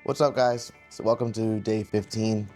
What's up, guys? So welcome to day 15.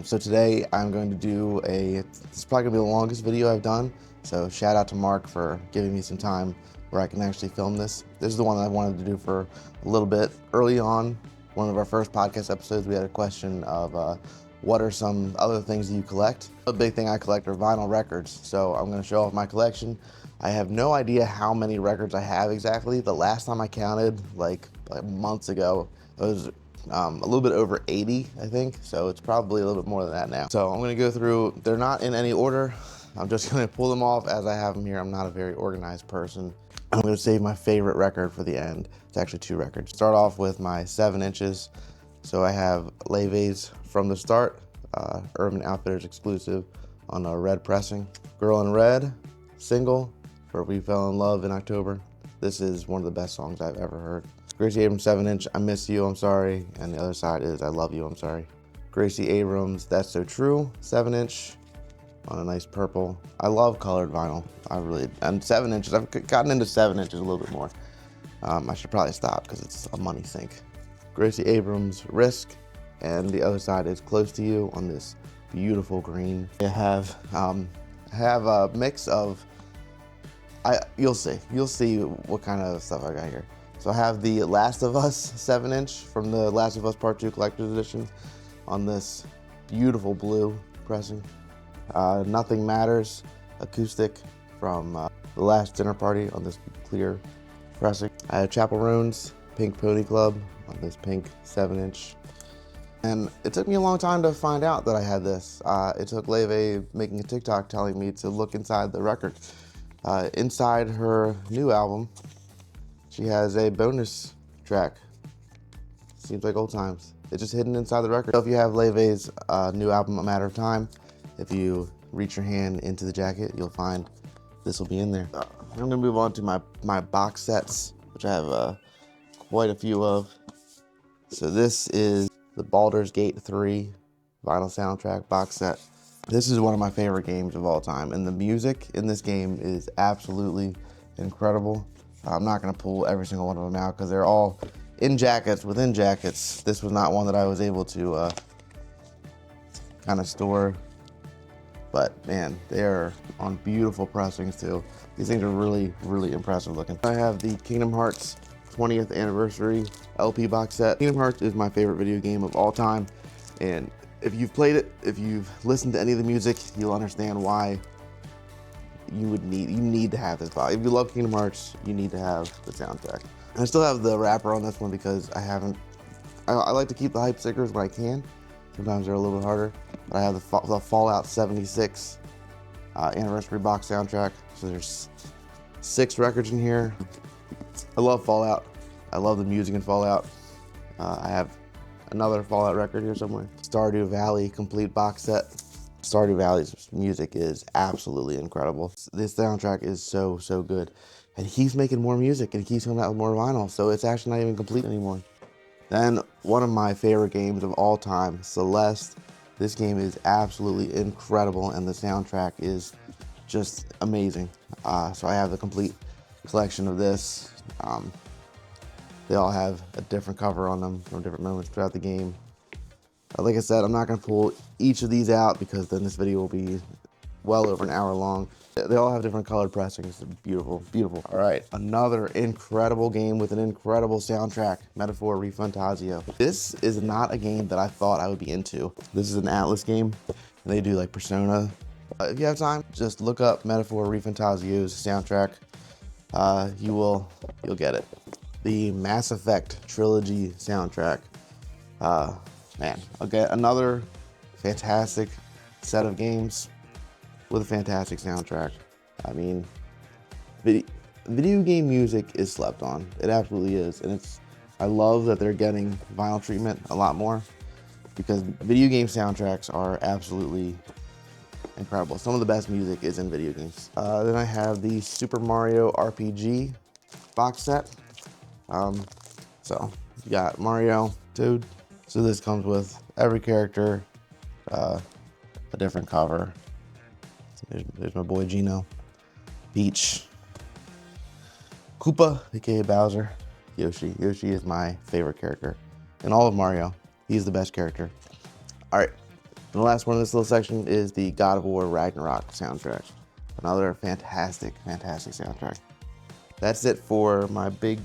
So today I'm going to do this is probably gonna be the longest video I've done. So shout out to Mark for giving me some time where I can actually film this. This is the one that I wanted to do for a little bit. Early on, one of our first podcast episodes, we had a question of what are some other things that you collect? A big thing I collect are vinyl records. So I'm gonna show off my collection. I have no idea how many records I have exactly. The last time I counted, like months ago, it was a little bit over 80, I think. So it's probably a little bit more than that now. So I'm gonna go through, they're not in any order. I'm just gonna pull them off as I have them here. I'm not a very organized person. I'm gonna save my favorite record for the end. It's actually two records. Start off with my 7 inches. So I have Leve's From the Start, Urban Outfitters exclusive on a red pressing. Girl in Red, single, for We Fell in Love in October. This is one of the best songs I've ever heard. Gracie Abrams 7 inch, I Miss You, I'm Sorry. And the other side is I Love You, I'm Sorry. Gracie Abrams, That's So True, 7 inch on a nice purple. I love colored vinyl. And 7 inches, I've gotten into 7 inches a little bit more. I should probably stop because it's a money sink. Gracie Abrams, Risk, and the other side is Close to You on this beautiful green. I have a mix of, you'll see what kind of stuff I got here. So I have the Last of Us 7 inch from the Last of Us Part 2 Collector's Edition on this beautiful blue pressing. Nothing Matters acoustic from The Last Dinner Party on this clear pressing. I have Chapel Roan's Pink Pony Club on this pink 7 inch. And it took me a long time to find out that I had this. It took Leve making a TikTok telling me to look inside the record. Inside her new album, she has a bonus track. Seems like old times. It's just hidden inside the record. So if you have Leve's new album, A Matter of Time, if you reach your hand into the jacket, you'll find this will be in there. I'm gonna move on to my box sets, which I have quite a few of. So this is the Baldur's Gate 3 vinyl soundtrack box set. This is one of my favorite games of all time, and the music in this game is absolutely incredible. I'm not gonna pull every single one of them out because they're all in jackets, within jackets. This was not one that I was able to kind of store, but man, they're on beautiful pressings too. These things are really, really impressive looking. I have the Kingdom Hearts 20th anniversary LP box set. Kingdom Hearts is my favorite video game of all time, and if you've played it, if you've listened to any of the music, you'll understand why you need to have this box. If you love Kingdom Hearts, you need to have the soundtrack. And I still have the wrapper on this one because I like to keep the hype stickers when I can. Sometimes they're a little bit harder. But I have the Fallout 76 anniversary box soundtrack. So there's 6 records in here. I love Fallout. I love the music in Fallout. I have another Fallout record here somewhere. Stardew Valley complete box set. Stardew Valley's music is absolutely incredible. This soundtrack is so good. And he keeps making more music and he keeps coming out with more vinyl, so it's actually not even complete anymore. Then one of my favorite games of all time, Celeste. This game is absolutely incredible and the soundtrack is just amazing. So I have the complete collection of this. They all have a different cover on them from different moments throughout the game. Like I said, I'm not gonna pull each of these out because then this video will be well over an hour long. They all have different colored pressings. Beautiful, beautiful. All right, another incredible game with an incredible soundtrack, Metaphor ReFantazio. This is not a game that I thought I would be into. This is an Atlas game, and they do like Persona. If you have time, just look up Metaphor ReFantazio's soundtrack. You'll get it. The Mass Effect trilogy soundtrack. Man, okay, another fantastic set of games with a fantastic soundtrack. I mean, video game music is slept on. It absolutely is, and I love that they're getting vinyl treatment a lot more because video game soundtracks are absolutely incredible. Some of the best music is in video games. Then I have the Super Mario RPG box set. So you got Mario, Toad. So this comes with every character, a different cover. There's my boy Gino, Peach, Koopa, aka Bowser, Yoshi. Yoshi is my favorite character in all of Mario. He's the best character. All right, and the last one in this little section is the God of War Ragnarok soundtrack. Another fantastic, fantastic soundtrack. That's it for my big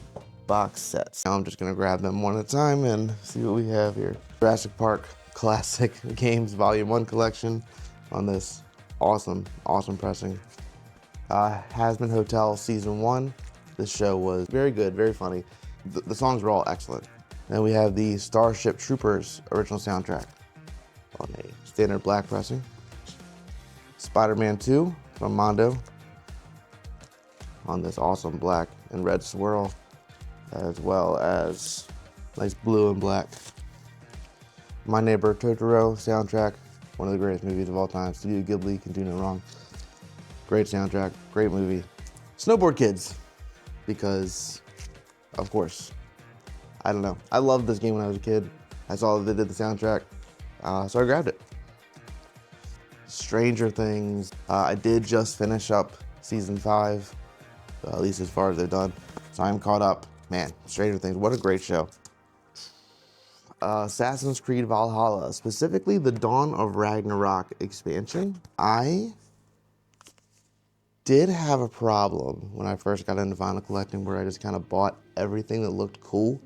box sets. Now I'm just gonna grab them one at a time and see what we have here. Jurassic Park Classic Games Volume 1 collection on this awesome, awesome pressing. Hazbin Hotel Season 1. This show was very good, very funny. The songs were all excellent. Then we have the Starship Troopers original soundtrack on a standard black pressing. Spider-Man 2 from Mondo on this awesome black and red swirl, as well as nice blue and black. My Neighbor Totoro soundtrack, one of the greatest movies of all time. Studio Ghibli can do no wrong. Great soundtrack, great movie. Snowboard Kids, because of course, I don't know. I loved this game when I was a kid. I saw that they did the soundtrack, so I grabbed it. Stranger Things, I did just finish up season 5, at least as far as they've done. So I'm caught up. Man, Stranger Things, what a great show. Assassin's Creed Valhalla, specifically the Dawn of Ragnarok expansion. I did have a problem when I first got into vinyl collecting where I just kind of bought everything that looked cool.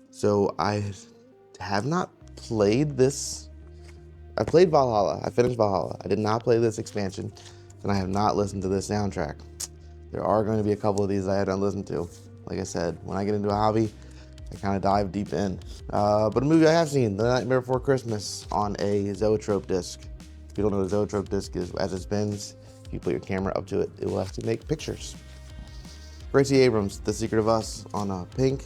So I have not played this. I played Valhalla, I finished Valhalla. I did not play this expansion, and I have not listened to this soundtrack. There are going to be a couple of these I haven't listened to. Like I said, when I get into a hobby, I kind of dive deep in. But a movie I have seen, The Nightmare Before Christmas, on a Zoetrope disc. If you don't know what a Zoetrope disc is, as it spins, if you put your camera up to it, it will actually make pictures. Gracie Abrams, The Secret of Us, on Pink.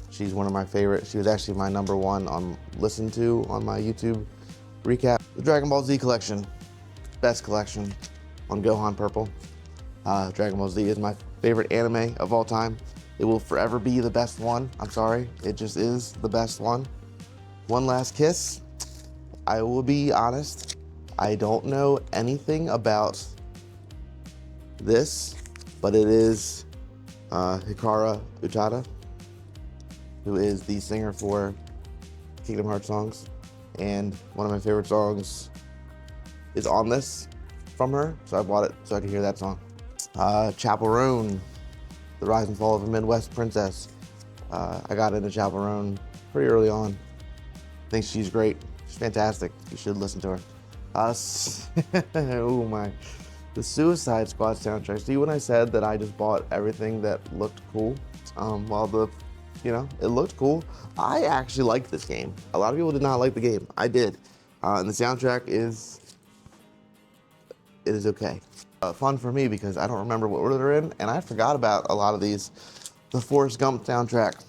She's one of my favorites. She was actually my #1 on listen to on my YouTube recap. The Dragon Ball Z collection, best collection, on Gohan Purple. Dragon Ball Z is my favorite anime of all time. It will forever be the best one. I'm sorry, it just is the best one. One Last Kiss. I will be honest, I don't know anything about this, but it is Hikaru Utada, who is the singer for Kingdom Hearts songs. And one of my favorite songs is on this from her, so I bought it so I could hear that song. Chaperone, The Rise and Fall of a Midwest Princess. I got into Chaperone pretty early on. I think she's great. She's fantastic. You should listen to her. Oh my. The Suicide Squad soundtrack. See, when I said that I just bought everything that looked cool, it looked cool. I actually liked this game. A lot of people did not like the game. I did. And the soundtrack is okay. Fun for me because I don't remember what order they're in, and I forgot about a lot of these. The Forrest Gump soundtrack.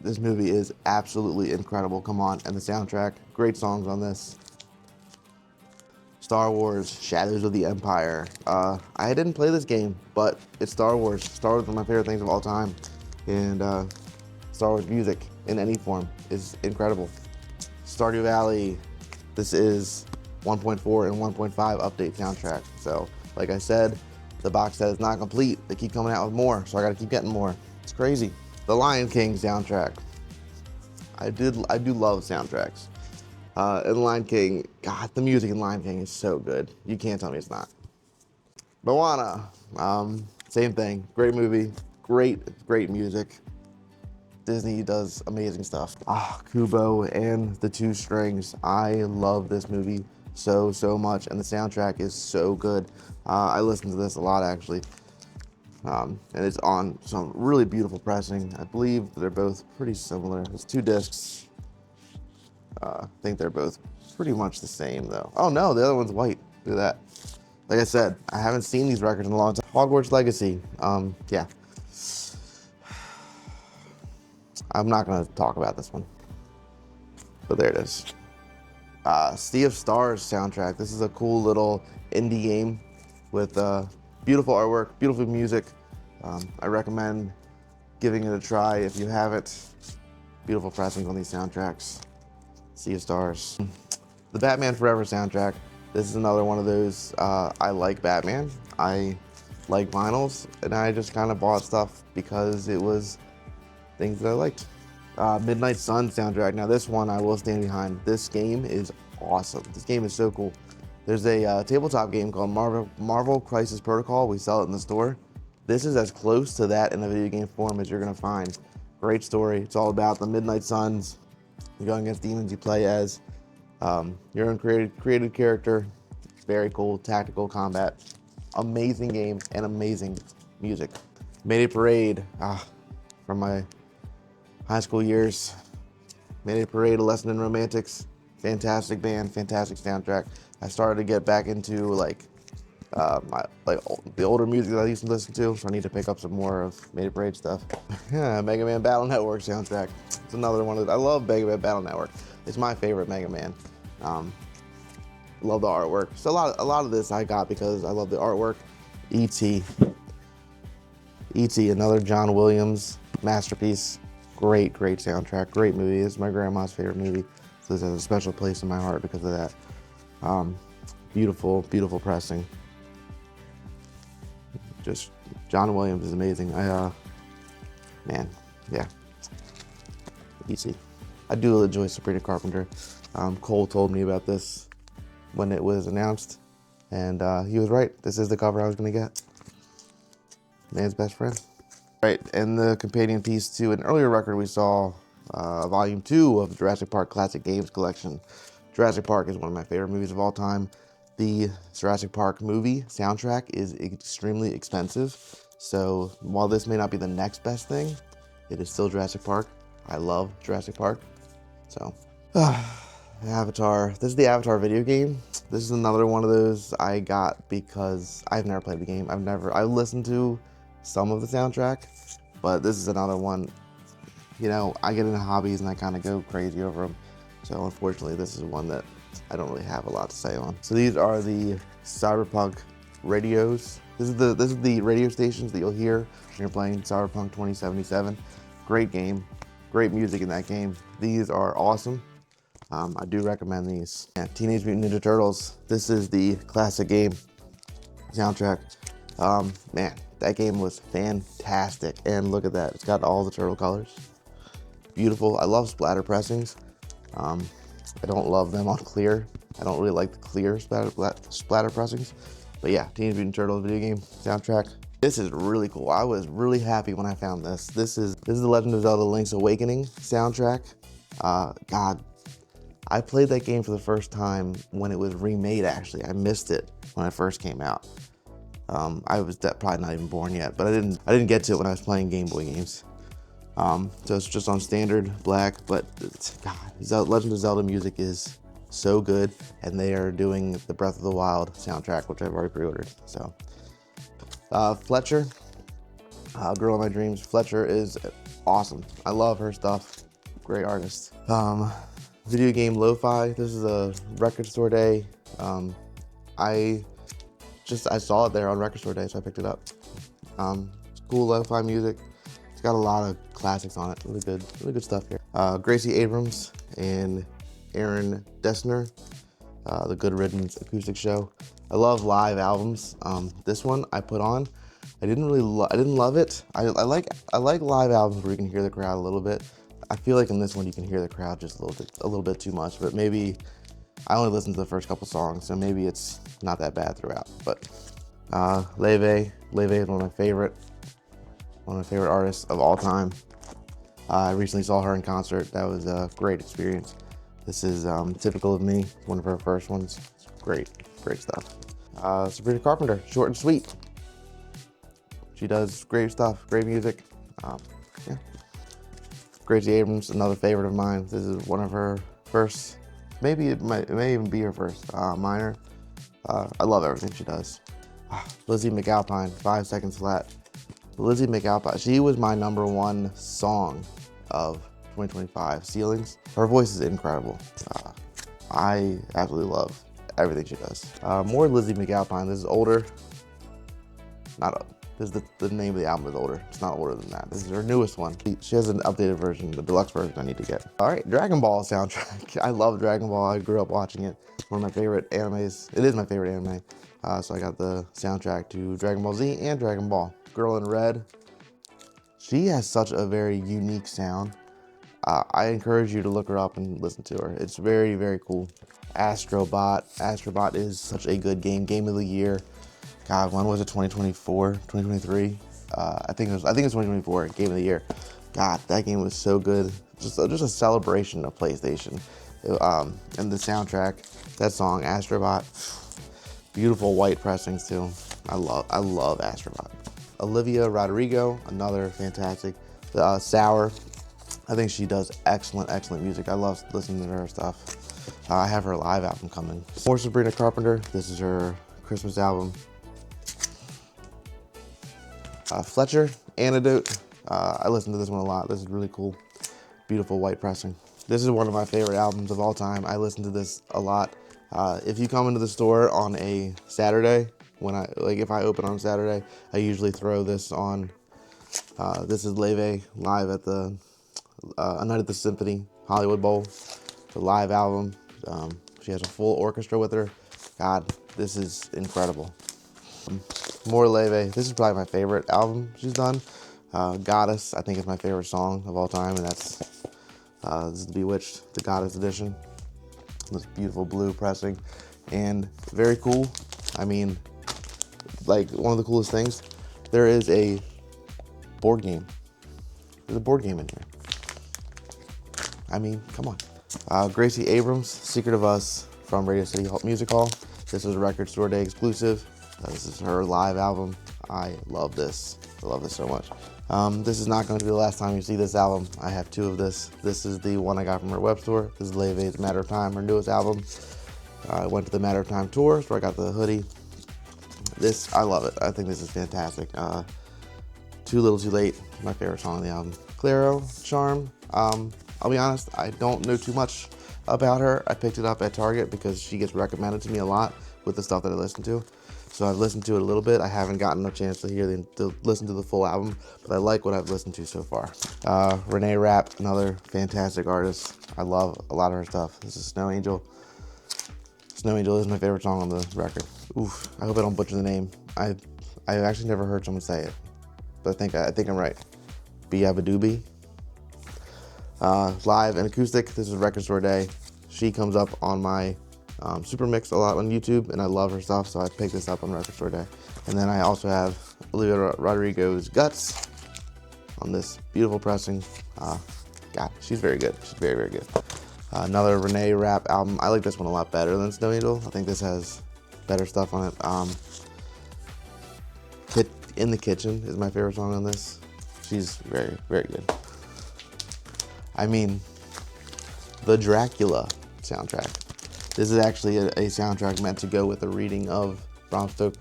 This movie is absolutely incredible. Come on. And the soundtrack, great songs on this. Star Wars, Shadows of the Empire. I didn't play this game, but it's Star Wars. Star Wars is one of my favorite things of all time. And Star Wars music in any form is incredible. Stardew Valley, this is 1.4 and 1.5 update soundtrack. So, like I said, the box set is not complete. They keep coming out with more, so I gotta keep getting more. It's crazy. The Lion King soundtrack. I do love soundtracks. And Lion King, God, the music in Lion King is so good. You can't tell me it's not. Moana, same thing. Great movie, great music. Disney does amazing stuff. Kubo and the Two Strings. I love this movie so much, and the soundtrack is so good. I listen to this a lot, actually. And it's on some really beautiful pressing. I believe they're both pretty similar. It's 2 discs. I think they're both pretty much the same, though. Oh no, the other one's white. Look at that. Like I said, I haven't seen these records in a long time. Hogwarts Legacy. Yeah. I'm not gonna talk about this one, but there it is. Sea of Stars soundtrack. This is a cool little indie game with beautiful artwork, beautiful music. I recommend giving it a try if you haven't. Beautiful pressings on these soundtracks. Sea of Stars. The Batman Forever soundtrack. This is another one of those, I like Batman. I like vinyls, and I just kind of bought stuff because it was things that I liked. Midnight Sun soundtrack. Now this one I will stand behind. This game is awesome. This game is so cool. There's a tabletop game called Marvel Crisis Protocol. We sell it in the store. This is as close to that in a video game form as you're gonna find. Great story. It's all about the Midnight Suns. You're going against demons. You play as your own created character. Very cool tactical combat. Amazing game and amazing music. Mayday Parade, from my high school years. Mayday Parade, A Lesson in Romantics. Fantastic band, fantastic soundtrack. I started to get back into the older music that I used to listen to, so I need to pick up some more of Mayday Parade stuff. Yeah, Mega Man Battle Network soundtrack. It's another one I love Mega Man Battle Network. It's my favorite Mega Man. Love the artwork. So a lot of this I got because I love the artwork. E.T. E.T., another John Williams masterpiece. Great soundtrack, great movie. It's my grandma's favorite movie, so this has a special place in my heart because of that. Beautiful pressing. Just John Williams is amazing. Man, yeah. E.T. I do enjoy Sabrina Carpenter. Cole told me about this when it was announced, and he was right. This is the cover I was gonna get. Man's best friend. Right, and the companion piece to an earlier record we saw, Volume 2 of the Jurassic Park Classic Games Collection. Jurassic Park is one of my favorite movies of all time. The Jurassic Park movie soundtrack is extremely expensive, so while this may not be the next best thing, it is still Jurassic Park. I love Jurassic Park. So, Avatar. This is the Avatar video game. This is another one of those I got because I've never played the game. I listened to some of the soundtrack, but this is another one. You know, I get into hobbies and I kind of go crazy over them. So unfortunately, this is one that I don't really have a lot to say on. So these are the Cyberpunk radios. This is the radio stations that you'll hear when you're playing Cyberpunk 2077. Great game, great music in that game. These are awesome. I do recommend these. Yeah, Teenage Mutant Ninja Turtles. This is the classic game soundtrack. Man, that game was fantastic. And look at that, it's got all the turtle colors. Beautiful. I love splatter pressings. I don't love them on clear. I don't really like the clear splatter pressings. But yeah, Teenage Mutant Turtles video game soundtrack. This is really cool. I was really happy when I found this. This is the Legend of Zelda Link's Awakening soundtrack. God, I played that game for the first time when it was remade, actually. I missed it when it first came out. I was probably not even born yet, but I didn't get to it when I was playing Game Boy games. So it's just on standard black, but God, Legend of Zelda music is so good, and they are doing the Breath of the Wild soundtrack, which I've already pre-ordered. So, Fletcher, Girl of My Dreams. Fletcher is awesome. I love her stuff. Great artist. Video game lo-fi. This is a record store day. I saw it there on record store day, so I picked it up. It's cool lo-fi music. It's got a lot of classics on it. Really good stuff here. Gracie Abrams and Aaron Dessner, the Good Riddance acoustic show. I love live albums. This one I put on. I didn't love it. I like live albums where you can hear the crowd a little bit. I feel like in this one you can hear the crowd just a little bit too much, but maybe I only listened to the first couple songs, so maybe it's not that bad throughout. But Leve is one of my favorite artists of all time. I recently saw her in concert. That was a great experience. This is Typical of Me, one of her first ones. Great stuff. Sabrina Carpenter, Short and Sweet. She does great stuff, great music. Yeah. Gracie Abrams, another favorite of mine. This is one of her first, it may even be her first minor. I love everything she does. Lizzie McAlpine, 5 Seconds Flat. Lizzie McAlpine, she was my #1 song of 2025, Ceilings. Her voice is incredible. I absolutely love everything she does. More Lizzie McAlpine. This is older. The name of the album is older. It's not older than that. This is her newest one. She has an updated version, the deluxe version I need to get. All right, Dragon Ball soundtrack. I love Dragon Ball. I grew up watching it. One of my favorite animes. It is my favorite anime. So I got the soundtrack to Dragon Ball Z and Dragon Ball. Girl in Red. She has such a very unique sound. I encourage you to look her up and listen to her. It's very, very cool. Astrobot. Astrobot is such a good game. Game of the year. God, when was it? 2024, 2023? I think it was 2024. Game of the year. God, that game was so good. Just a celebration of PlayStation. And the soundtrack, that song, Astrobot. Beautiful white pressings too. I love Astrobot. Olivia Rodrigo, another fantastic. Sour. I think she does excellent music. I love listening to her stuff. I have her live album coming. For Sabrina Carpenter, this is her Christmas album. Fletcher, Antidote. I listen to this one a lot. This is really cool. Beautiful white pressing. This is one of my favorite albums of all time. I listen to this a lot. If you come into the store on a Saturday, if I open on Saturday, I usually throw this on. This is Leve live at the A Night at the Symphony Hollywood Bowl, the live album. She has a full orchestra with her. God, this is incredible. More Leve. This is probably my favorite album she's done. Goddess, I think, is my favorite song of all time, and that's this is the Bewitched, the Goddess edition. This beautiful blue pressing, and very cool. I mean, like, one of the coolest things, there is a board game. There's a board game in here. I mean, come on. Gracie Abrams, Secret of Us from Radio City Music Hall. This is a Record Store Day exclusive. This is her live album. I love this. I love this so much. This is not going to be the last time you see this album. I have two of this. This is the one I got from her web store. This is Leve's Matter of Time, her newest album. I went to the Matter of Time tour, so I got the hoodie. This, I love it. I think this is fantastic. Too Little Too Late, my favorite song on the album. Clairo, Charm. I'll be honest, I don't know too much about her. I picked it up at Target because she gets recommended to me a lot with the stuff that I listen to. So I've listened to it a little bit. I haven't gotten a chance to listen to the full album, but I like what I've listened to so far. Renee Rapp, another fantastic artist. I love a lot of her stuff. This is Snow Angel. Snow Angel is my favorite song on the record. Oof, I hope I don't butcher the name. I've actually never heard someone say it, but I think I'm right. Biabadoobie. Live and acoustic, this is Record Store Day. She comes up on my Super Mix a lot on YouTube, and I love her stuff, so I picked this up on Record Store Day. And then I also have Olivia Rodrigo's Guts on this beautiful pressing. God, she's very good. She's very, very good. Another Renee Rapp album. I like this one a lot better than Snow Angel. I think this has better stuff on it. In the Kitchen is my favorite song on this. She's very, very good. I mean, the Dracula soundtrack. This is actually a soundtrack meant to go with a reading of Bram Stoker.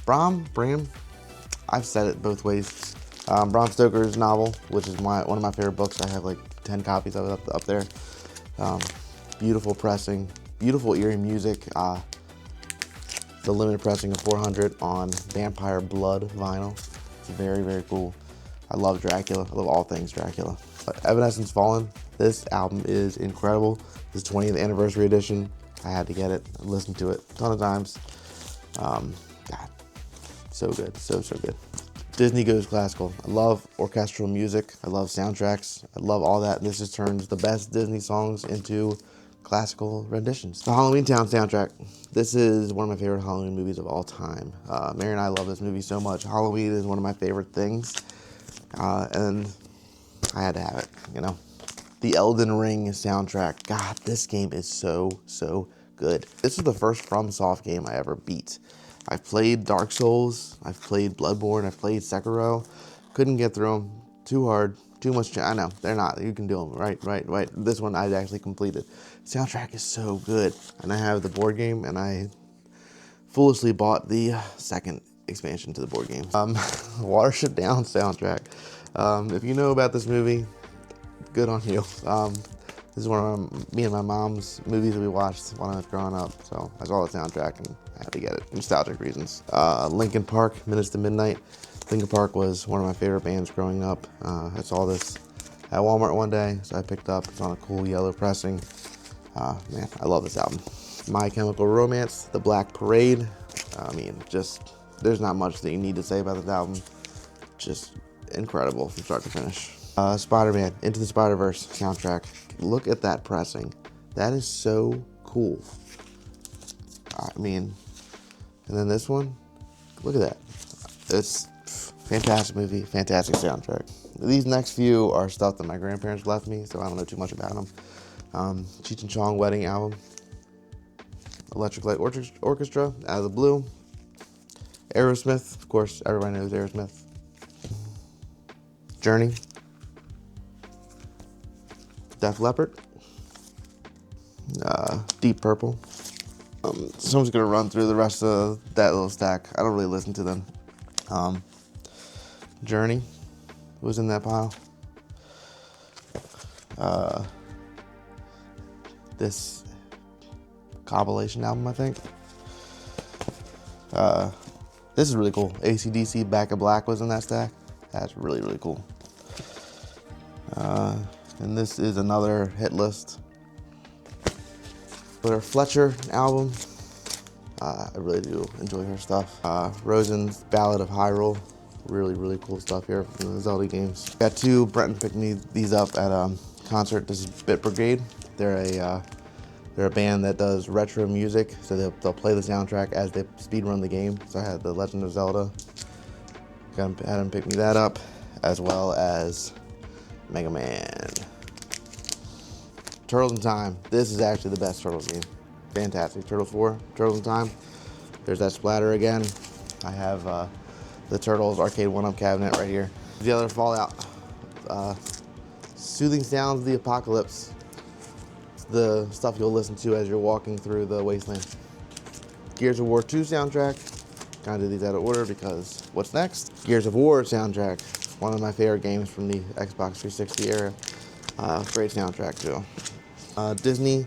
Bram? I've said it both ways. Bram Stoker's novel, which is one of my favorite books. I have like 10 copies of it up there. Beautiful pressing, beautiful eerie music. The limited pressing of 400 on Vampire Blood vinyl. It's very, very cool. I love Dracula. I love all things Dracula. Evanescence Fallen. This album is incredible. This 20th anniversary edition. I had to get it. I listened to it a ton of times. God, so good. So good. Disney Goes Classical. I love orchestral music. I love soundtracks. I love all that. This just turns the best Disney songs into classical renditions. The Halloween Town soundtrack. This is one of my favorite Halloween movies of all time. Mary and I love this movie so much. Halloween is one of my favorite things. And I had to have it, you know. The Elden Ring soundtrack. God, this game is so good. This is the first FromSoft game I ever beat. I've played Dark Souls, I've played Bloodborne, I've played Sekiro. Couldn't get through them. Too hard, too much. I know, they're not. You can do them. Right. This one I actually completed. Soundtrack is so good. And I have the board game, and I foolishly bought the second expansion to the board game. Watership Down soundtrack. If you know about this movie, good on you. This is one of me and my mom's movies that we watched when I was growing up, so I saw the soundtrack and I had to get it, nostalgic reasons. Linkin Park, Minutes to Midnight. Linkin Park was one of my favorite bands growing up. I saw this at Walmart one day, so I picked up. It's on a cool yellow pressing. Man, I love this album. My Chemical Romance, The Black Parade. I mean, there's not much that you need to say about this album. Just incredible from start to finish. Spider-Man Into the Spider-Verse soundtrack. Look at that pressing. That is so cool. I mean, and then this one, look at that. It's fantastic movie, fantastic soundtrack. These next few are stuff that my grandparents left me, so I don't know too much about them. Cheech and Chong Wedding Album, Electric Light Orchestra, Out of the Blue, Aerosmith, of course, everybody knows Aerosmith. Journey, Def Leppard, Deep Purple. So I'm just gonna run through the rest of that little stack. I don't really listen to them. Journey was in that pile. This compilation album, I think. This is really cool. AC/DC Back in Black was in that stack. That's really, really cool. And this is another hit list. But her Fletcher album, I really do enjoy her stuff. Rosen's Ballad of Hyrule, really, really cool stuff here from the Zelda games. Got two, Brenton picked me these up at a concert. This is Bit Brigade. They're a band that does retro music, so they'll play the soundtrack as they speedrun the game. So I had the Legend of Zelda. Had him pick me that up, as well as Mega Man. Turtles in Time. This is actually the best Turtles game. Fantastic. Turtles 4, Turtles in Time. There's that splatter again. I have the Turtles arcade 1-up cabinet right here. The other Fallout. Soothing Sounds of the Apocalypse. It's the stuff you'll listen to as you're walking through the wasteland. Gears of War 2 soundtrack. Kind of do these out of order because what's next? Gears of War soundtrack. One of my favorite games from the Xbox 360 era. Great soundtrack too. Disney,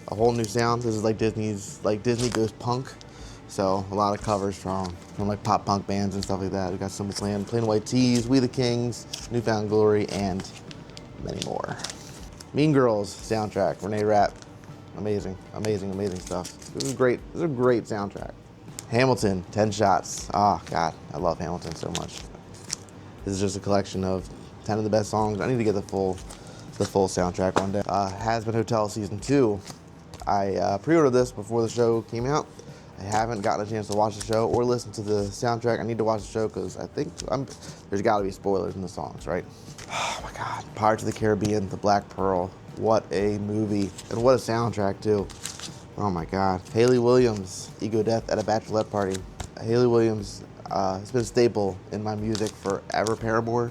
A Whole New Sound. This is like Disney goes punk. So a lot of covers from like pop punk bands and stuff like that. We got Simple Plan, Plain White Tees, We the Kings, Newfound Glory, and many more. Mean Girls soundtrack, Renee Rapp. Amazing, amazing, amazing stuff. This is a great soundtrack. Hamilton, 10 Shots. Oh God, I love Hamilton so much. This is just a collection of 10 of the best songs. I need to get the full soundtrack one day. Hazbin Hotel Season 2. I pre-ordered this before the show came out. I haven't gotten a chance to watch the show or listen to the soundtrack. I need to watch the show because I think there's got to be spoilers in the songs, right? Oh my God. Pirates of the Caribbean, The Black Pearl. What a movie. And what a soundtrack too. Oh my God. Hayley Williams, Ego Death at a Bachelorette Party. Hayley Williams has been a staple in my music forever. Paramore.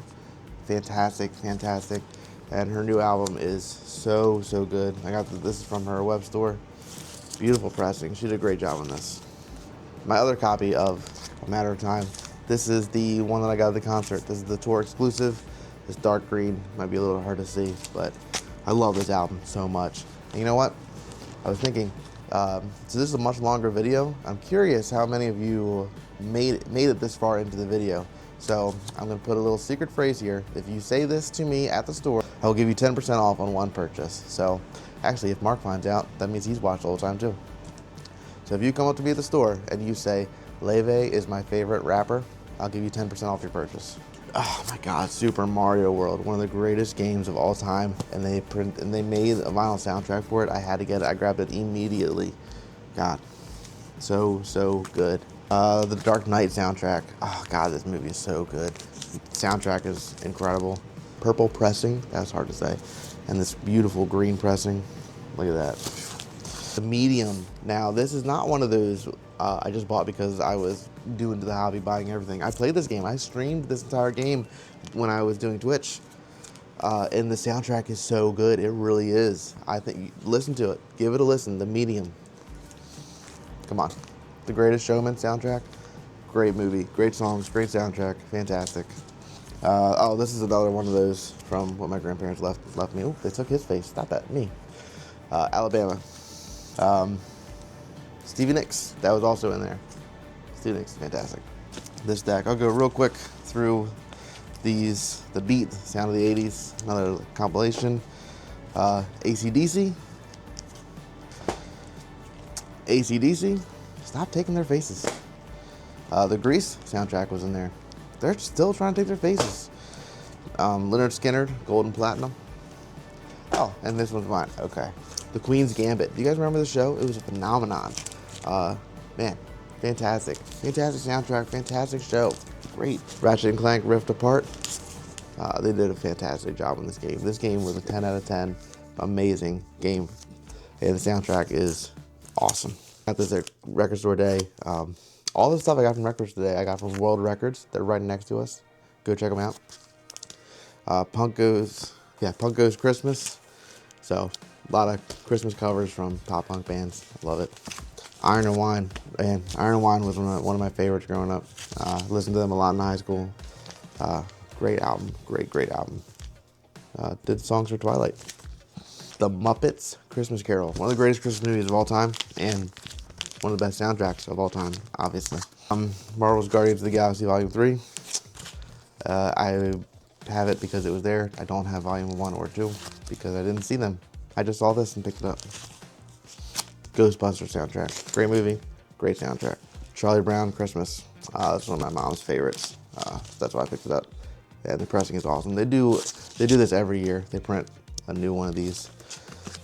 Fantastic, fantastic. And her new album is so good. This is from her web store. Beautiful pressing. She did a great job on this. My other copy of A Matter of Time. This is the one that I got at the concert. This is the tour exclusive. It's dark green. Might be a little hard to see, but I love this album so much. And you know what? I was thinking, so this is a much longer video. I'm curious how many of you made it this far into the video. So I'm gonna put a little secret phrase here. If you say this to me at the store, I will give you 10% off on one purchase. So actually, if Mark finds out, that means he's watched the whole time too. So if you come up to me at the store and you say, Leve is my favorite rapper, I'll give you 10% off your purchase. Oh my God, Super Mario World, one of the greatest games of all time. And they made a vinyl soundtrack for it. I had to get it, I grabbed it immediately. God, so good. The Dark Knight soundtrack. Oh God, this movie is so good. The soundtrack is incredible. Purple pressing, that's hard to say. And this beautiful green pressing. Look at that. The Medium. Now, this is not one of those I just bought because I was doing to the hobby, buying everything. I played this game. I streamed this entire game when I was doing Twitch. And the soundtrack is so good. It really is. I think, listen to it. Give it a listen. The Medium. Come on. The Greatest Showman soundtrack. Great movie. Great songs. Great soundtrack. Fantastic. Oh, this is another one of those from what my grandparents left me. Oh, they took his face. Stop that. Me. Alabama. Stevie Nicks. That was also in there. Stevie Nicks. Fantastic. This deck. I'll go real quick through these. The Beat. Sound of the 80s. Another compilation. AC/DC. AC/DC. Stop taking their faces. The Grease soundtrack was in there. They're still trying to take their faces. Leonard Skinner, Gold and Platinum. Oh, and this one's mine. Okay. The Queen's Gambit. Do you guys remember the show? It was a phenomenon. Man, fantastic. Fantastic soundtrack, fantastic show. Great. Ratchet and Clank Rift Apart. They did a fantastic job on this game. This game was a 10 out of 10. Amazing game. And the soundtrack is awesome. Got this at Record Store Day. All the stuff I got from Record Store Day, I got from World Records. They're right next to us. Go check them out. Punk Goes Christmas. So a lot of Christmas covers from top punk bands. Love it. Iron and Wine. Man, Iron and Wine was one of my favorites growing up. Listened to them a lot in high school. Great album. Great album. Did songs for Twilight. The Muppets Christmas Carol. One of the greatest Christmas movies of all time, and one of the best soundtracks of all time, obviously. Marvel's Guardians of the Galaxy Volume 3. I have it because it was there. I don't have Volume 1 or 2 because I didn't see them. I just saw this and picked it up. Ghostbusters soundtrack. Great movie, great soundtrack. Charlie Brown Christmas. That's one of my mom's favorites. That's why I picked it up. Yeah, the pressing is awesome. They do this every year. They print a new one of these.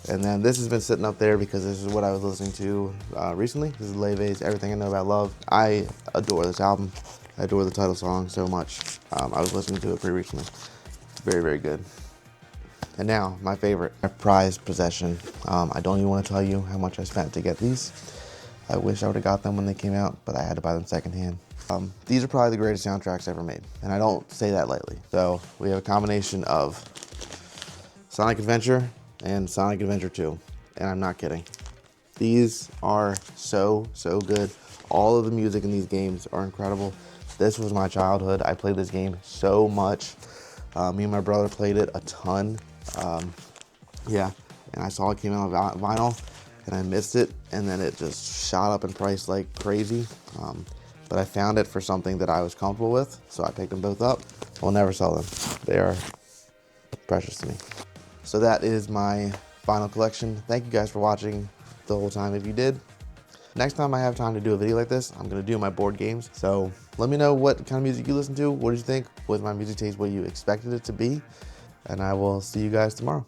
And then this has been sitting up there because this is what I was listening to recently. This is Leve's Everything I Know About Love. I adore this album. I adore the title song so much. I was listening to it pretty recently. Very good. And now, my favorite, my prized possession. I don't even want to tell you how much I spent to get these. I wish I would have got them when they came out, but I had to buy them secondhand. These are probably the greatest soundtracks ever made, and I don't say that lightly. So we have a combination of Sonic Adventure and Sonic Adventure 2, and I'm not kidding. These are so good. All of the music in these games are incredible. This was my childhood. I played this game so much. Me and my brother played it a ton. Yeah, and I saw it came out on vinyl, and I missed it, and then it just shot up in price like crazy. But I found it for something that I was comfortable with, so I picked them both up. I'll never sell them. They are precious to me. So that is my final collection. Thank you guys for watching the whole time if you did. Next time I have time to do a video like this, I'm gonna do my board games. So let me know what kind of music you listen to. What did you think? Was my music taste what you expected it to be? And I will see you guys tomorrow.